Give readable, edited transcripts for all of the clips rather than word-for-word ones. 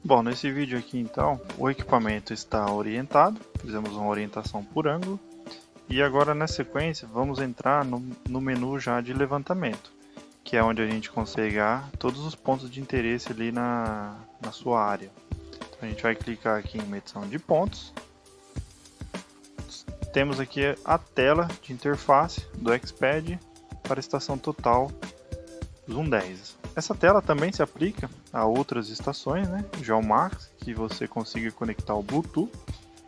Bom, nesse vídeo aqui então, o equipamento está orientado, fizemos uma orientação por ângulo, e agora na sequência vamos entrar no menu já de levantamento, que é onde a gente consegue pegar todos os pontos de interesse ali na sua área. Então, a gente vai clicar aqui em medição de pontos, temos aqui a tela de interface do XPath para a estação total Zoom 10. Essa tela também se aplica a outras estações, né? Geomax, que você consiga conectar o Bluetooth.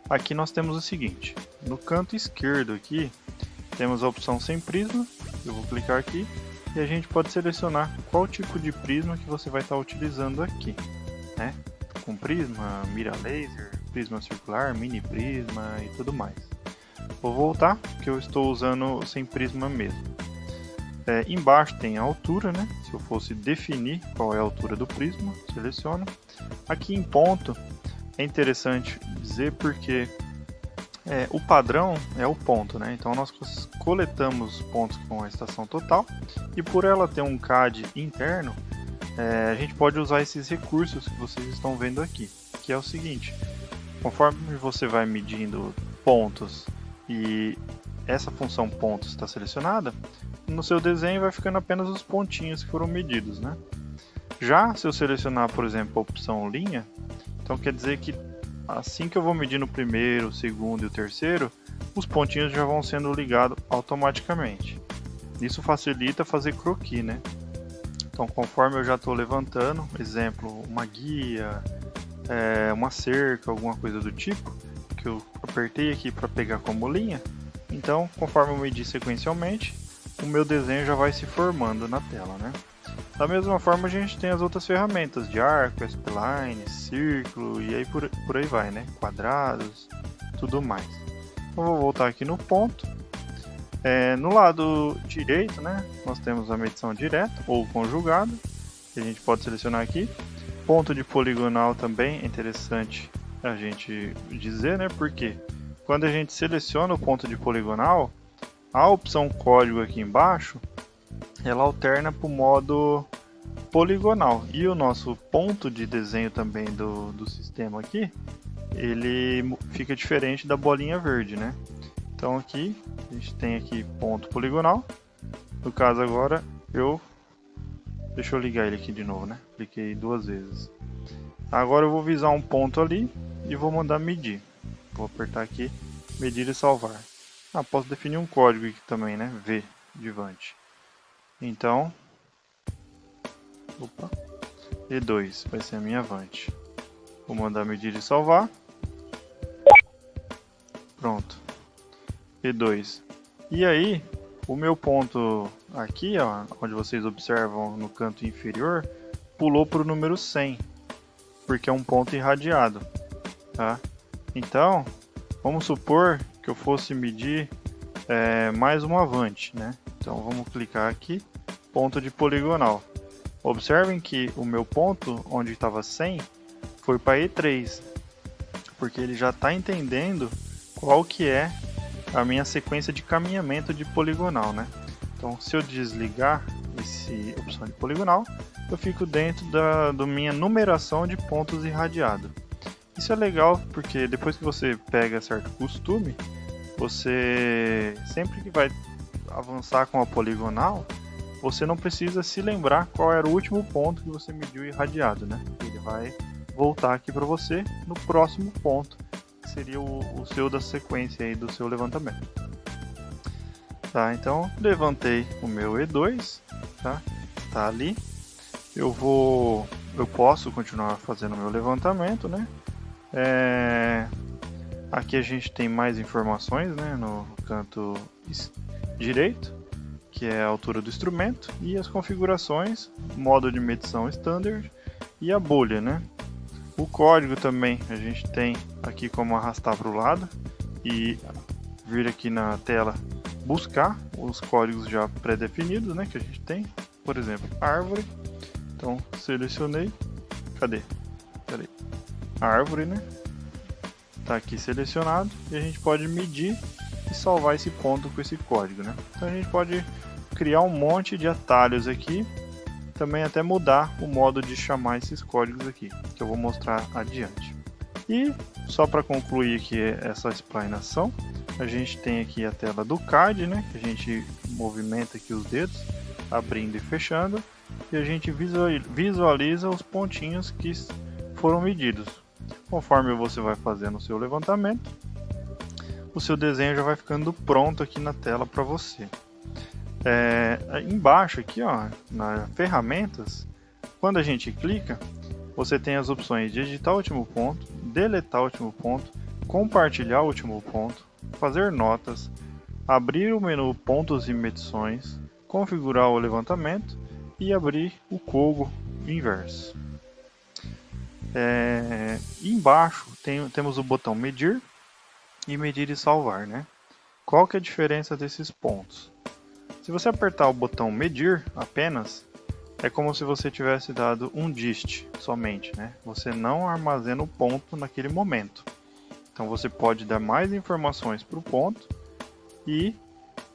Aqui nós temos o seguinte, no canto esquerdo aqui, temos a opção sem prisma, eu vou clicar aqui, e a gente pode selecionar qual tipo de prisma que você vai estar utilizando aqui, né? Com prisma, mira laser, prisma circular, mini prisma e tudo mais. Vou voltar, porque eu estou usando sem prisma mesmo. Embaixo tem a altura, né? Se eu fosse definir qual é a altura do prisma, seleciono. Aqui em ponto, é interessante dizer porque o padrão é o ponto, né? Então nós coletamos pontos com a estação total e por ela ter um CAD interno, a gente pode usar esses recursos que vocês estão vendo aqui, que é o seguinte: conforme você vai medindo pontos e essa função pontos está selecionada, no seu desenho vai ficando apenas os pontinhos que foram medidos, né? Já se eu selecionar, por exemplo, a opção linha, então quer dizer que assim que eu vou medir no primeiro, segundo e o terceiro, os pontinhos já vão sendo ligados automaticamente. Isso facilita fazer croquis, né? Então conforme eu já estou levantando, exemplo, uma guia, uma cerca, alguma coisa do tipo, que eu apertei aqui para pegar como linha, então conforme eu medir sequencialmente, o meu desenho já vai se formando na tela, né? Da mesma forma a gente tem as outras ferramentas de arco, spline, círculo e aí por aí vai, né? Quadrados, tudo mais. Então vou voltar aqui no ponto. No lado direito, né? Nós temos a medição direta ou conjugada, que a gente pode selecionar aqui. Ponto de poligonal também é interessante a gente dizer, né? Porque quando a gente seleciona o ponto de poligonal, a opção código aqui embaixo, ela alterna para o modo poligonal. E o nosso ponto de desenho também do sistema aqui, ele fica diferente da bolinha verde, né? Então aqui, a gente tem aqui ponto poligonal. No caso agora, deixa eu ligar ele aqui de novo, né? Cliquei duas vezes. Agora eu vou visar um ponto ali e vou mandar medir. Vou apertar aqui, medir e salvar. Posso definir um código aqui também, né? V de Vant. Então, E2 vai ser a minha Vant. Vou mandar medir e salvar. Pronto. E2. E aí, o meu ponto aqui, ó, onde vocês observam no canto inferior, pulou para o número 100, porque é um ponto irradiado, tá? Então, vamos supor que eu fosse medir mais uma Vant, né? Então vamos clicar aqui, ponto de poligonal. Observem que o meu ponto, onde estava 100, foi para E3, porque ele já está entendendo qual que é a minha sequência de caminhamento de poligonal, né? Então se eu desligar essa opção de poligonal, eu fico dentro da minha numeração de pontos irradiados. Isso é legal porque depois que você pega certo costume, você sempre que vai avançar com a poligonal, você não precisa se lembrar qual era o último ponto que você mediu irradiado, né? Ele vai voltar aqui para você no próximo ponto, que seria o seu da sequência aí do seu levantamento. Tá, então levantei o meu E2, tá? Tá ali. Eu posso continuar fazendo o meu levantamento, né? Aqui a gente tem mais informações, né, no canto direito, que é a altura do instrumento e as configurações, modo de medição standard e a bolha, né? O código também a gente tem aqui como arrastar para o lado e vir aqui na tela buscar os códigos já pré-definidos, né, que a gente tem. Por exemplo, árvore. Então selecionei. Cadê? A árvore, né? Tá aqui selecionado e a gente pode medir e salvar esse ponto com esse código, né? Então a gente pode criar um monte de atalhos aqui também até mudar o modo de chamar esses códigos aqui, que eu vou mostrar adiante. E só para concluir aqui essa explanação, a gente tem aqui a tela do CAD, né, que a gente movimenta aqui os dedos, abrindo e fechando, e a gente visualiza os pontinhos que foram medidos. Conforme você vai fazendo o seu levantamento, o seu desenho já vai ficando pronto aqui na tela para você. Embaixo aqui, ó, na ferramentas, quando a gente clica, você tem as opções de editar o último ponto, deletar o último ponto, compartilhar o último ponto, fazer notas, abrir o menu pontos e medições, configurar o levantamento e abrir o Kogo inverso. Embaixo temos o botão medir e medir e salvar, né? Qual que é a diferença desses pontos? Se você apertar o botão medir apenas, é como se você tivesse dado um dist somente, né? Você não armazena o ponto naquele momento. Então você pode dar mais informações para o ponto e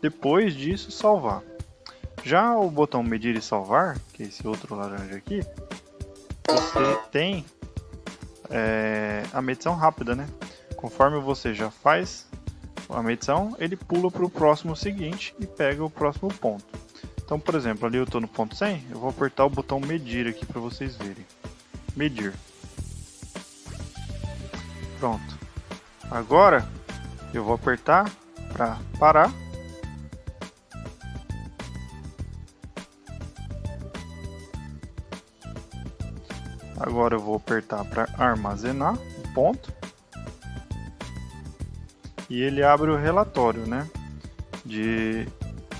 depois disso salvar. Já o botão medir e salvar, que é esse outro laranja aqui, você tem a medição rápida, né? Conforme você já faz a medição, ele pula para o próximo seguinte e pega o próximo ponto. Então, por exemplo, ali eu estou no ponto 100, eu vou apertar o botão medir aqui para vocês verem. Medir. Pronto. Agora eu vou apertar para parar. Agora eu vou apertar para armazenar o ponto. E ele abre o relatório, né, de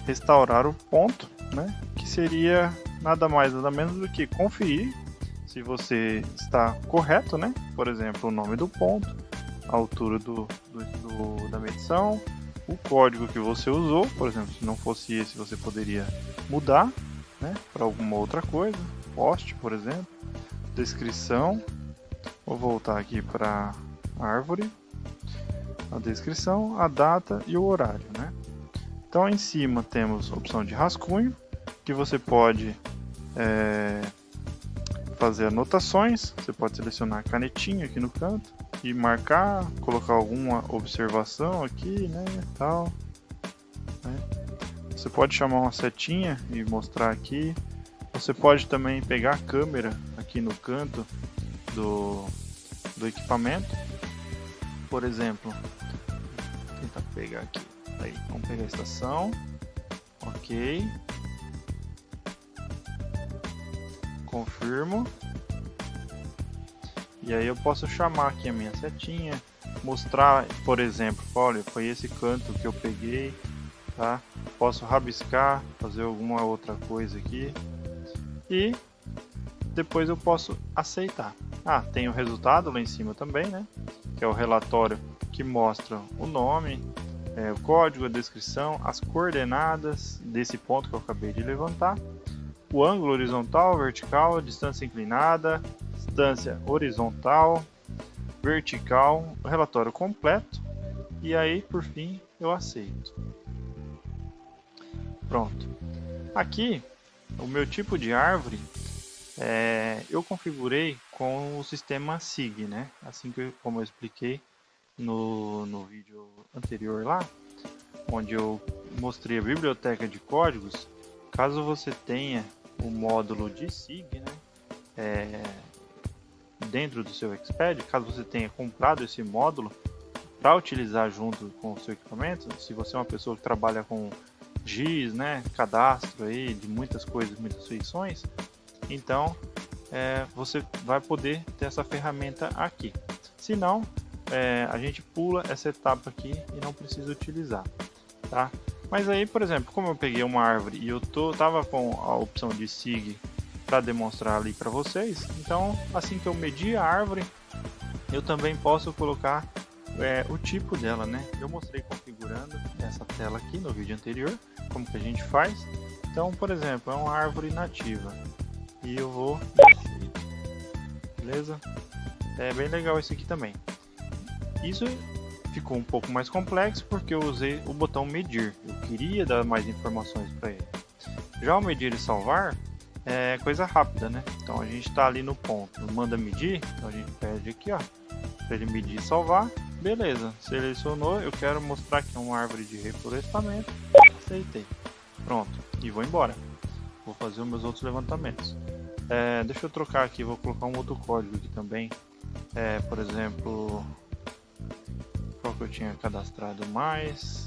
restaurar o ponto, né, que seria nada mais nada menos do que conferir se você está correto, né, por exemplo, o nome do ponto, a altura da medição, o código que você usou, por exemplo, se não fosse esse você poderia mudar, né, para alguma outra coisa, post, por exemplo, descrição, vou voltar aqui para árvore, a descrição, a data e o horário, né? Então em cima temos a opção de rascunho, que você pode fazer anotações, você pode selecionar a canetinha aqui no canto e marcar, colocar alguma observação aqui, né, tal, né? Você pode chamar uma setinha e mostrar aqui. Você pode também pegar a câmera aqui no canto do equipamento, por exemplo, vou tentar pegar aqui, aí, vamos pegar a estação, ok, confirmo, e aí eu posso chamar aqui a minha setinha, mostrar, por exemplo, olha, foi esse canto que eu peguei, tá? Posso rabiscar, fazer alguma outra coisa aqui, e depois eu posso aceitar. Tem o resultado lá em cima também, né? Que é o relatório que mostra o nome, o código, a descrição, as coordenadas desse ponto que eu acabei de levantar, o ângulo horizontal, vertical, distância inclinada, distância horizontal, vertical, o relatório completo, e aí por fim eu aceito. Pronto. Aqui o meu tipo de árvore eu configurei com o sistema SIG, né? Assim como eu expliquei no vídeo anterior lá, onde eu mostrei a biblioteca de códigos. Caso você tenha o módulo de SIG, né, dentro do seu Xpad, caso você tenha comprado esse módulo para utilizar junto com o seu equipamento, se você é uma pessoa que trabalha com GIS, né, cadastro aí de muitas coisas, muitas feições, então você vai poder ter essa ferramenta aqui. Se não, a gente pula essa etapa aqui e não precisa utilizar, tá? Mas aí, por exemplo, como eu peguei uma árvore e eu tava com a opção de SIG para demonstrar ali para vocês, então assim que eu medir a árvore, eu também posso colocar o tipo dela, né? Eu mostrei configurando essa tela aqui no vídeo anterior, como que a gente faz. Então, por exemplo, é uma árvore nativa e eu vou, beleza? É bem legal isso aqui também. Isso ficou um pouco mais complexo porque eu usei o botão medir. Eu queria dar mais informações para ele. Já o medir e salvar, é coisa rápida, né? Então a gente está ali no ponto, manda medir, então a gente pede aqui, ó, para ele medir e salvar. Beleza, selecionou, eu quero mostrar que é uma árvore de reflorestamento, aceitei. Pronto, e vou embora. Vou fazer os meus outros levantamentos. Deixa eu trocar aqui, vou colocar um outro código aqui também. Por exemplo, qual que eu tinha cadastrado mais?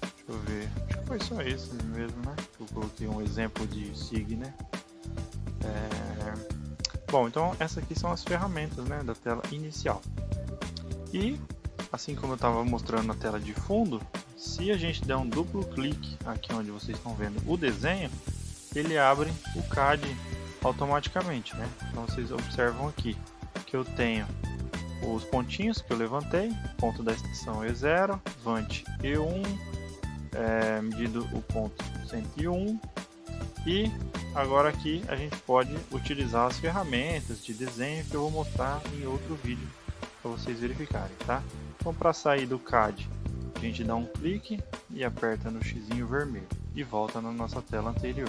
Deixa eu ver, acho que foi só esse mesmo, né? Eu coloquei um exemplo de SIG, né? Bom, então essas aqui são as ferramentas, né, da tela inicial. E, assim como eu estava mostrando na tela de fundo, se a gente der um duplo clique aqui onde vocês estão vendo o desenho, ele abre o CAD automaticamente, né? Então vocês observam aqui que eu tenho os pontinhos que eu levantei, ponto da estação E0, Vant E1, medido o ponto 101, e agora aqui a gente pode utilizar as ferramentas de desenho que eu vou mostrar em outro vídeo para vocês verificarem, tá? Então, para sair do CAD, a gente dá um clique e aperta no xizinho vermelho e volta na nossa tela anterior.